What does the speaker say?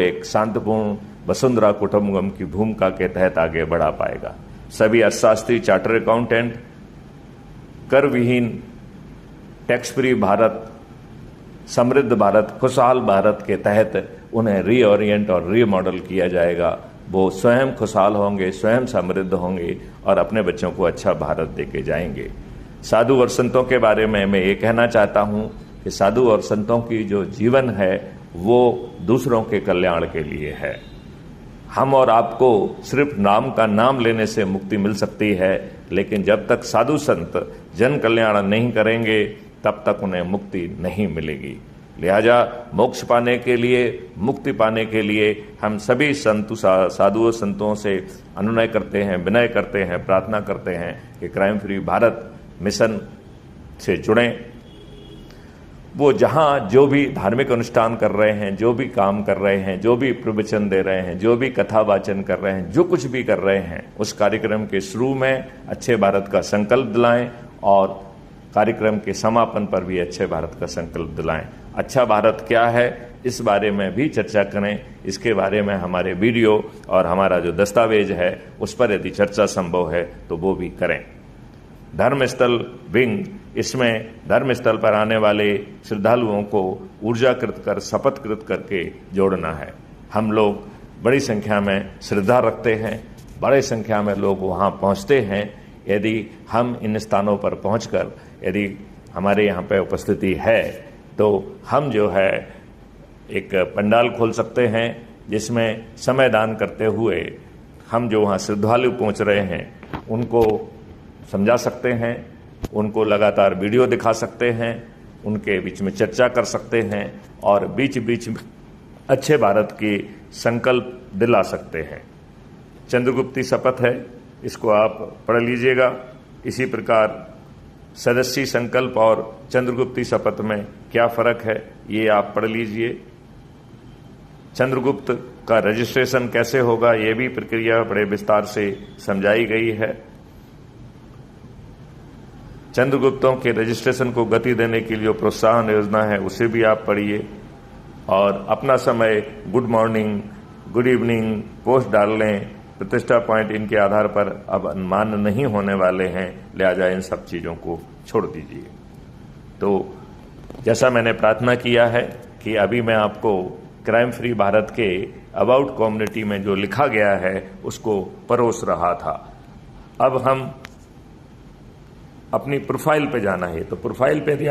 एक शांतिपूर्ण वसुंधरा कुटुंबकम की भूमिका के तहत आगे बढ़ा पाएगा। सभी अर्थशास्त्री, चार्टर अकाउंटेंट, कर विहीन, टैक्स फ्री भारत, समृद्ध भारत, खुशहाल भारत के तहत उन्हें रीओरिएंट और रीमॉडल किया जाएगा। वो स्वयं खुशहाल होंगे, स्वयं समृद्ध होंगे और अपने बच्चों को अच्छा भारत देके जाएंगे। साधु और संतों के बारे में मैं ये कहना चाहता हूँ कि साधु और संतों की जो जीवन है वो दूसरों के कल्याण के लिए है। हम और आपको सिर्फ नाम का नाम लेने से मुक्ति मिल सकती है, लेकिन जब तक साधु संत जन कल्याण नहीं करेंगे तब तक उन्हें मुक्ति नहीं मिलेगी। लिहाजा मोक्ष पाने के लिए, मुक्ति पाने के लिए हम सभी साधुओं संतों से अनुनय करते हैं, विनय करते हैं, प्रार्थना करते हैं कि क्राइम फ्री भारत मिशन से जुड़ें। वो जहाँ जो भी धार्मिक अनुष्ठान कर रहे हैं, जो भी काम कर रहे हैं, जो भी प्रवचन दे रहे हैं, जो भी कथा वाचन कर रहे हैं, जो कुछ भी कर रहे हैं, उस कार्यक्रम के शुरू में अच्छे भारत का संकल्प दिलाएं और कार्यक्रम के समापन पर भी अच्छे भारत का संकल्प दिलाएं। अच्छा भारत क्या है, इस बारे में भी चर्चा करें। इसके बारे में हमारे वीडियो और हमारा जो दस्तावेज है उस पर यदि चर्चा संभव है तो वो भी करें। धर्मस्थल विंग, इसमें धर्मस्थल पर आने वाले श्रद्धालुओं को ऊर्जाकृत कर, शपथकृत करके जोड़ना है। हम लोग बड़ी संख्या में श्रद्धा रखते हैं, बड़ी संख्या में लोग वहाँ पहुँचते हैं। यदि हम इन स्थानों पर पहुँचकर यदि हमारे यहाँ पे उपस्थिति है तो हम जो है एक पंडाल खोल सकते हैं जिसमें समय दान करते हुए हम जो वहाँ श्रद्धालु पहुँच रहे हैं उनको समझा सकते हैं, उनको लगातार वीडियो दिखा सकते हैं, उनके बीच में चर्चा कर सकते हैं और बीच बीच में अच्छे भारत की संकल्प दिला सकते हैं। चंद्रगुप्ती शपथ है, इसको आप पढ़ लीजिएगा। इसी प्रकार सदस्यी संकल्प और चंद्रगुप्ती शपथ में क्या फर्क है ये आप पढ़ लीजिए। चंद्रगुप्त का रजिस्ट्रेशन कैसे होगा ये भी प्रक्रिया बड़े विस्तार से समझाई गई है। चंद्रगुप्तों के रजिस्ट्रेशन को गति देने के लिए प्रोत्साहन योजना है उसे भी आप पढ़िए और अपना समय good morning, good evening post डाल लें। प्रतिष्ठा पॉइंट इनके आधार पर अब अनुमान नहीं होने वाले हैं, लिहाजा इन सब चीज़ों को छोड़ दीजिए। तो जैसा मैंने प्रार्थना किया है कि अभी मैं आपको क्राइम फ्री भारत के अबाउट कम्युनिटी में जो लिखा गया है उसको परोस रहा था। अब हम अपनी प्रोफाइल पे जाना है, तो प्रोफाइल पे यदि